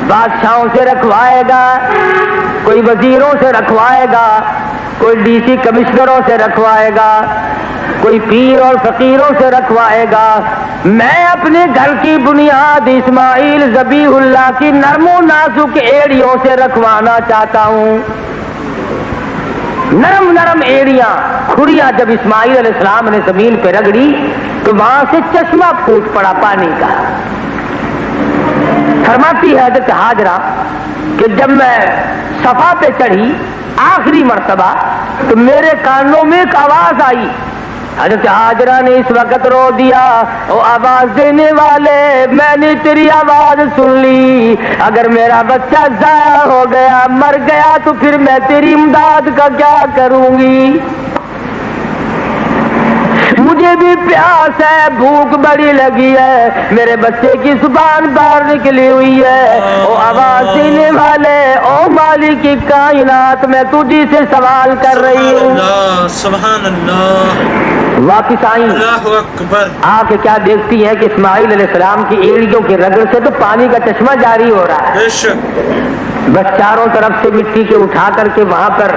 بادشاہوں سے رکھوائے گا، کوئی وزیروں سے رکھوائے گا، کوئی ڈی سی کمشنروں سے رکھوائے گا، کوئی پیر اور فقیروں سے رکھوائے گا، میں اپنے گھر کی بنیاد اسماعیل ذبیح اللہ کی نرم و نازک ایڑیوں سے رکھوانا چاہتا ہوں۔ نرم نرم ایڑیاں، کھڑیاں جب اسماعیل علیہ السلام نے زمین پہ رگڑی تو وہاں سے چشمہ پھوٹ پڑا پانی کا۔ فرماتی ہے حضرت ہاجرہ کہ جب میں صفا پہ چڑھی آخری مرتبہ تو میرے کانوں میں ایک آواز آئی، حضرت حاجرہ نے اس وقت رو دیا، او آواز دینے والے میں نے تیری آواز سن لی، اگر میرا بچہ ضائع ہو گیا مر گیا تو پھر میں تیری امداد کا کیا کروں گی؟ مجھے بھی پیاس ہے، بھوک بڑی لگی ہے، میرے بچے کی زبان باہر نکلی ہوئی ہے۔ او آواز دینے والے، او مالک کی کائنات، میں تجھی سے سوال کر رہی ہوں۔ سبحان اللہ۔ واپس آئی، اللہ اکبر۔ آ کے کیا دیکھتی ہے کہ اسماعیل علیہ السلام کی ایڑیوں کی رگڑ سے تو پانی کا چشمہ جاری ہو رہا ہے۔ بے شک۔ بس چاروں طرف سے مٹی کے اٹھا کر کے وہاں پر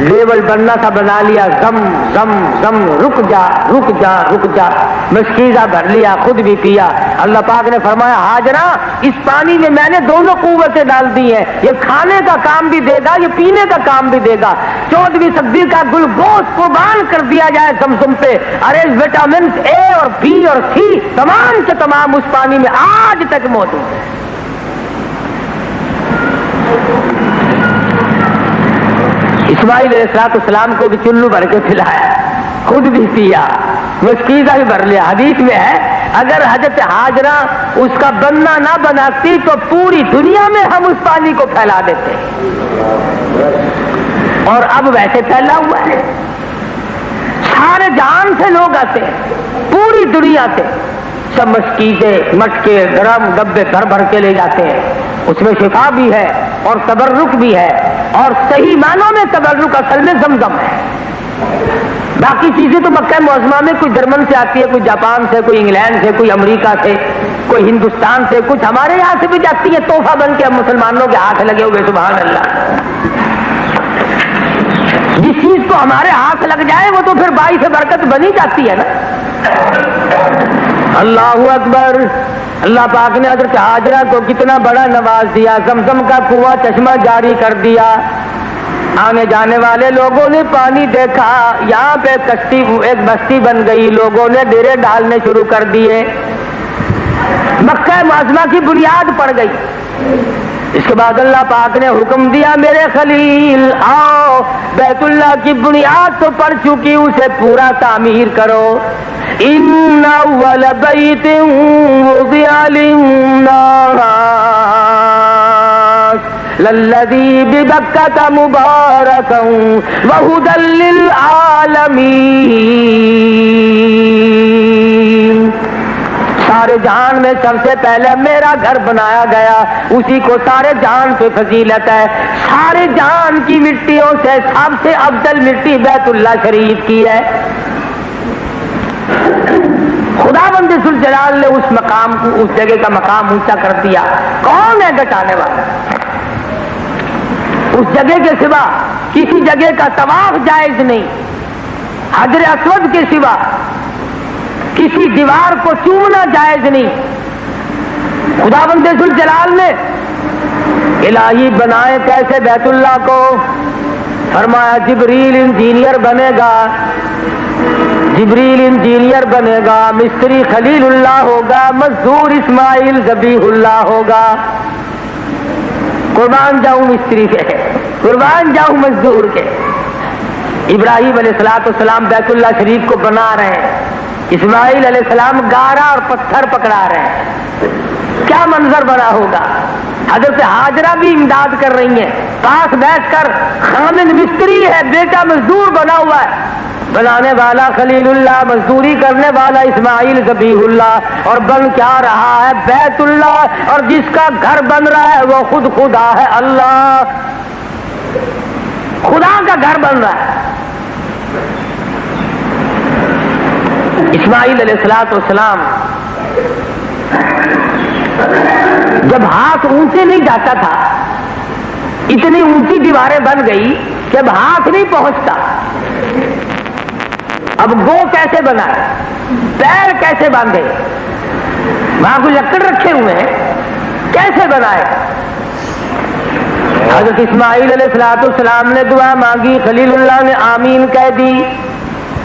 لیول بننا سا بنا لیا، زم زم زم، رک جا رک جا رک جا، مشکیزہ بھر لیا، خود بھی پیا۔ اللہ پاک نے فرمایا ہاجرہ اس پانی میں نے دونوں قوتیں ڈال دی ہیں، یہ کھانے کا کام بھی دے گا، یہ پینے کا کام بھی دے گا۔ 14ویں صدی کا گل گوشت قربان کر دیا جائے زمزم پہ، ارے وٹامنز اے اور بی اور سی تمام کے تمام اس پانی میں آج تک موجود ہیں۔ اسماعیل علیہ السلام کو بھی چلو بھر کے پلایا، خود بھی پیا، مشکیزہ بھی بھر لیا۔ حدیث میں ہے اگر حضرت حاجرہ اس کا بننا نہ بناتی تو پوری دنیا میں ہم اس پانی کو پھیلا دیتے، اور اب ویسے پھیلا ہوا ہے، سارے جہان سے لوگ آتے ہیں، پوری دنیا سے سب مشکیزے مٹکے ڈرم ڈبے بھر بھر کے لے جاتے ہیں۔ اس میں شفا بھی ہے اور تبرک بھی ہے، اور صحیح معنوں میں تبرک اصل میں زمزم ہے۔ باقی چیزیں تو مکہ معظمہ میں کوئی جرمن سے آتی ہے، کوئی جاپان سے، کوئی انگلینڈ سے، کوئی امریکہ سے، کوئی ہندوستان سے، کچھ ہمارے یہاں سے بھی جاتی ہے تحفہ بن کے ہم مسلمانوں کے ہاتھ لگے ہوئے۔ سبحان اللہ، جس چیز کو ہمارے ہاتھ لگ جائے وہ تو پھر باعث برکت بنی جاتی ہے نا۔ اللہ اکبر۔ اللہ پاک نے حضرت حاجرہ کو کتنا بڑا نواز دیا، زمزم کا کنواں چشمہ جاری کر دیا۔ آنے جانے والے لوگوں نے پانی دیکھا، یہاں پہ کشتی ایک بستی بن گئی، لوگوں نے ڈیرے ڈالنے شروع کر دیے، مکہ معظمہ کی بنیاد پڑ گئی۔ اس کے بعد اللہ پاک نے حکم دیا میرے خلیل آؤ، بیت اللہ کی بنیاد تو پڑ چکی، اسے پورا تعمیر کرو۔ ان اول بیت وضع للناس للذی ببکۃ مبارکا وہدی للعالمین۔ سارے جہان میں سب سے پہلے میرا گھر بنایا گیا، اسی کو سارے جہان پہ فضیلت ہے۔ سارے جہان کی مٹیوں سے سب سے افضل مٹی بیت اللہ شریف کی ہے۔ خداوند ذوالجلال نے اس مقام کو، اس جگہ کا مقام اونچا کر دیا۔ کون ہے گٹانے والا؟ اس جگہ کے سوا کسی جگہ کا طواف جائز نہیں، حجر اسود کے سوا کسی دیوار کو چومنا جائز نہیں۔ خداوند ذوالجلال نے الہی بنائے کیسے بیت اللہ کو؟ فرمایا جبریل انجینئر بنے گا، جبریل انجینئر بنے گا، مستری خلیل اللہ ہوگا، مزدور اسماعیل ذبیح اللہ ہوگا۔ قربان جاؤں مستری کے، قربان جاؤں مزدور کے۔ ابراہیم علیہ السلام بیت اللہ شریف کو بنا رہے ہیں، اسماعیل علیہ السلام گارا اور پتھر پکڑا رہے ہیں، کیا منظر بنا ہوگا۔ حضرت حاجرہ بھی امداد کر رہی ہیں، پاس بیٹھ کر خامد مستری ہے، بیٹا مزدور بنا ہوا ہے، بنانے والا خلیل اللہ، مزدوری کرنے والا اسماعیل ذبیح اللہ، اور بن کیا رہا ہے بیت اللہ، اور جس کا گھر بن رہا ہے وہ خود خدا ہے، اللہ خدا کا گھر بن رہا ہے۔ اسماعیل علیہ السلام جب ہاتھ اونچے نہیں جاتا تھا، اتنی اونچی دیواریں بن گئی کہ اب ہاتھ نہیں پہنچتا، اب گو کیسے بنائے، پیر کیسے باندھے، وہاں کوئی لکڑ رکھے ہوئے ہیں، کیسے بنائے۔ حضرت اسماعیل علیہ السلام نے دعا مانگی، خلیل اللہ نے آمین کہہ دی،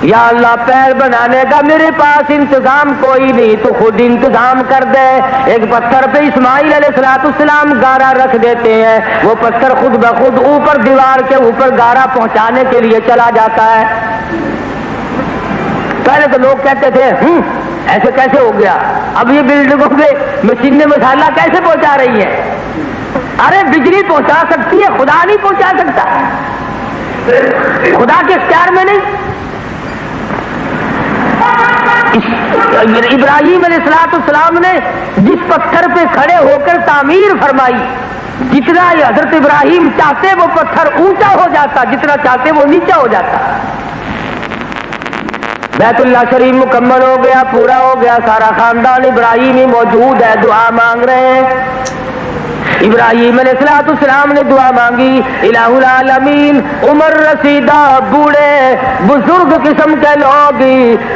یا اللہ پیر بنانے کا میرے پاس انتظام کوئی نہیں، تو خود انتظام کر دے۔ ایک پتھر پہ اسماعیل علیہ السلام گارا رکھ دیتے ہیں، وہ پتھر خود بخود اوپر دیوار کے اوپر گارا پہنچانے کے لیے چلا جاتا ہے۔ پہلے تو لوگ کہتے تھے ایسے کیسے ہو گیا، اب یہ بلڈنگوں پہ مشینیں مسالہ کیسے پہنچا رہی ہے؟ ارے بجلی پہنچا سکتی ہے، خدا نہیں پہنچا سکتا، خدا کے اختیار میں نہیں۔ ابراہیم علیہ السلام نے جس پتھر پہ کھڑے ہو کر تعمیر فرمائی، جتنا یہ حضرت ابراہیم چاہتے وہ پتھر اونچا ہو جاتا، جتنا چاہتے وہ نیچا ہو جاتا۔ بیت اللہ شریف مکمل ہو گیا، پورا ہو گیا، سارا خاندان ابراہیمی موجود ہے، دعا مانگ رہے ہیں۔ ابراہیم علیہ السلام نے دعا مانگی، الہ العالمین عمر رسیدہ بوڑھے بزرگ قسم کے لوگ،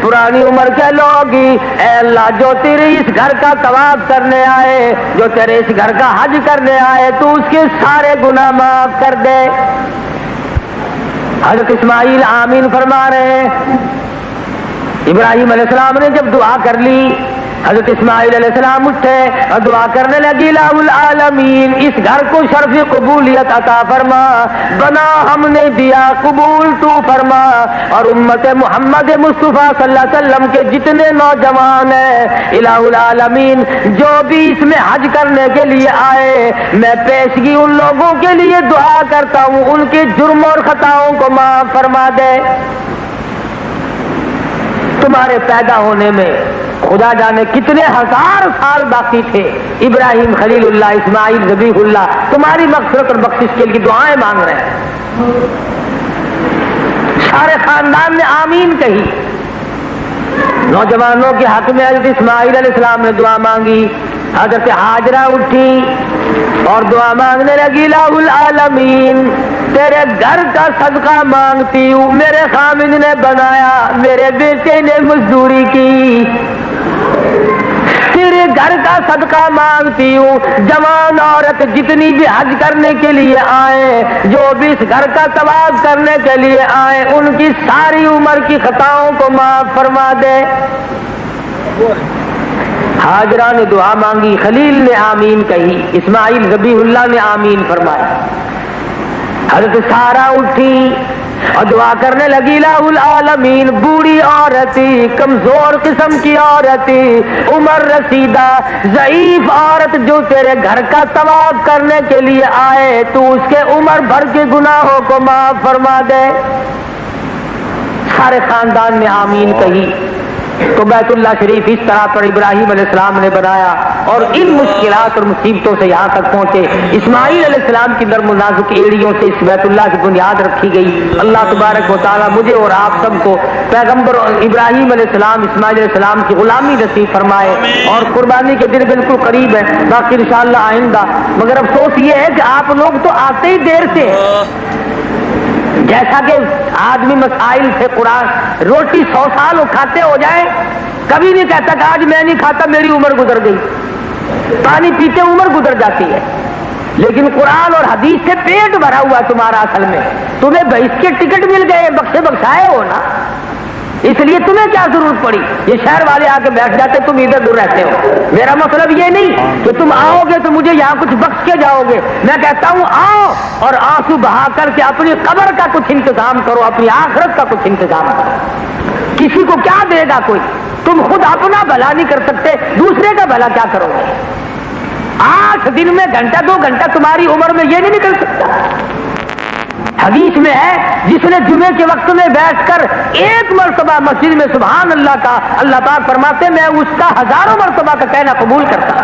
پرانی عمر کے لوگ، اے اللہ جو تیرے اس گھر کا طواف کرنے آئے، جو تیرے اس گھر کا حج کرنے آئے، تو اس کے سارے گناہ معاف کر دے۔ حضرت اسماعیل آمین فرما رہے ہیں۔ ابراہیم علیہ السلام نے جب دعا کر لی، حضرت اسماعیل علیہ السلام اٹھے اور دعا کرنے لگی، الہ العالمین اس گھر کو شرف قبولیت عطا فرما، بنا ہم نے دیا، قبول تو فرما، اور امت محمد مصطفیٰ صلی اللہ علیہ وسلم کے جتنے نوجوان ہیں، الہ العالمین جو بھی اس میں حج کرنے کے لیے آئے، میں پیشگی ان لوگوں کے لیے دعا کرتا ہوں، ان کے جرم اور خطاؤں کو معاف فرما دے۔ تمہارے پیدا ہونے میں خدا جانے کتنے ہزار سال باقی تھے، ابراہیم خلیل اللہ، اسماعیل ذبیح اللہ تمہاری مغفرت اور بخشش کے لیے دعائیں مانگ رہے ہیں۔ سارے خاندان نے آمین کہی۔ نوجوانوں کے حق میں حضرت اسماعیل علیہ السلام نے دعا مانگی، حضرت ہاجرہ اٹھی اور دعا مانگنے لگی، الہ العالمین تیرے گھر کا صدقہ مانگتی ہوں، میرے خامد نے بنایا، میرے بیٹے نے مزدوری کی، تیرے گھر کا صدقہ مانگتی ہوں، جوان عورت جتنی بھی حج کرنے کے لیے آئے، جو بھی اس گھر کا طواف کرنے کے لیے آئے، ان کی ساری عمر کی خطاؤں کو معاف فرما دے۔ ہاجرہ نے دعا مانگی، خلیل نے آمین کہی، اسماعیل ذبیح اللہ نے آمین فرمایا۔ حضرت سارہ اٹھی اور دعا کرنے لگی، الہ العالمین بوڑھی عورت، کمزور قسم کی عورت، عمر رسیدہ ضعیف عورت جو تیرے گھر کا طواف کرنے کے لیے آئے، تو اس کے عمر بھر کے گناہوں کو معاف فرما دے۔ سارے خاندان نے آمین کہی تو بیت اللہ شریف اس طرح پر ابراہیم علیہ السلام نے بنایا، اور ان مشکلات اور مصیبتوں سے یہاں تک پہنچے۔ اسماعیل علیہ السلام کی نرم و نازک ایڑیوں سے اس بیت اللہ کی بنیاد رکھی گئی۔ اللہ تبارک و تعالیٰ مجھے اور آپ سب کو پیغمبر ابراہیم علیہ السلام، اسماعیل علیہ السلام کی غلامی نصیب فرمائے، اور قربانی کے دن بالکل قریب ہے، باقی انشاءاللہ آئندہ۔ مگر افسوس یہ ہے کہ آپ لوگ تو آتے ہی دیر سے، جیسا کہ آدمی مسائل سے قرآن روٹی 100 سال وہ کھاتے ہو جائے، کبھی نہیں کہتا کہ آج میں نہیں کھاتا میری عمر گزر گئی، پانی پیتے عمر گزر جاتی ہے۔ لیکن قرآن اور حدیث سے پیٹ بھرا ہوا تمہارا، اصل میں تمہیں بحث کے ٹکٹ مل گئے، بخشے بخشائے ہو نا، اس لیے تمہیں کیا ضرورت پڑی؟ یہ شہر والے آ کے بیٹھ جاتے، تم ادھر دور رہتے ہو۔ میرا مطلب یہ نہیں کہ تم آؤ گے تو مجھے یہاں کچھ بخش کے جاؤ گے، میں کہتا ہوں آؤ اور آنسو بہا کر کے اپنی قبر کا کچھ انتظام کرو، اپنی آخرت کا کچھ انتظام کرو۔ کسی کو کیا دے گا کوئی؟ تم خود اپنا بھلا نہیں کر سکتے، دوسرے کا بھلا کیا کرو گے؟ 8 دن میں گھنٹہ 2 گھنٹہ تمہاری عمر میں یہ نہیں نکل سکتا۔ حدیث میں ہے جس نے جمعے کے وقت میں بیٹھ کر 1 مرتبہ مسجد میں سبحان اللہ کا، اللہ پاک فرماتے میں اس کا 1000 مرتبہ کا کہنا قبول کرتا۔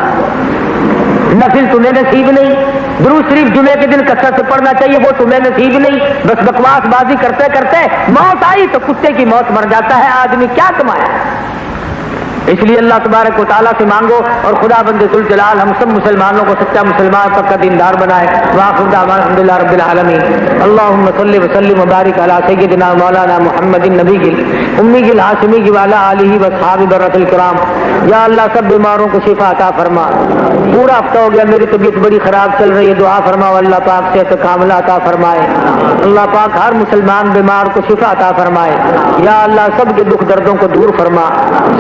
نفل تمہیں نصیب نہیں، درود شریف جمعے کے دن کثرت سے پڑھنا چاہیے، وہ تمہیں نصیب نہیں، بس بکواس بازی کرتے کرتے موت آئی تو کتے کی موت مر جاتا ہے آدمی، کیا کمایا؟ اس لیے اللہ تبارک و تعالیٰ سے مانگو، اور خدا بند ذوالجلال ہم سب مسلمانوں کو سچا مسلمان پکا دیندار بنائے۔ وآخر دعوانا الحمدللہ رب العالمین۔ اللہم صلی وسلم وبارک علی سیدنا مولانا محمد النبی امی الہاشمی وعلی آلہ واصحابہ برۃ الکرام۔ یا اللہ سب بیماروں کو شفا عطا فرما۔ پورا ہفتہ ہو گیا میری طبیعت بڑی خراب چل رہی ہے، دعا فرماؤ اللہ پاک صحت کاملہ عطا فرمائے۔ اللہ پاک ہر مسلمان بیمار کو شفا عطا فرمائے۔ یا اللہ سب کے دکھ دردوں کو دور فرما،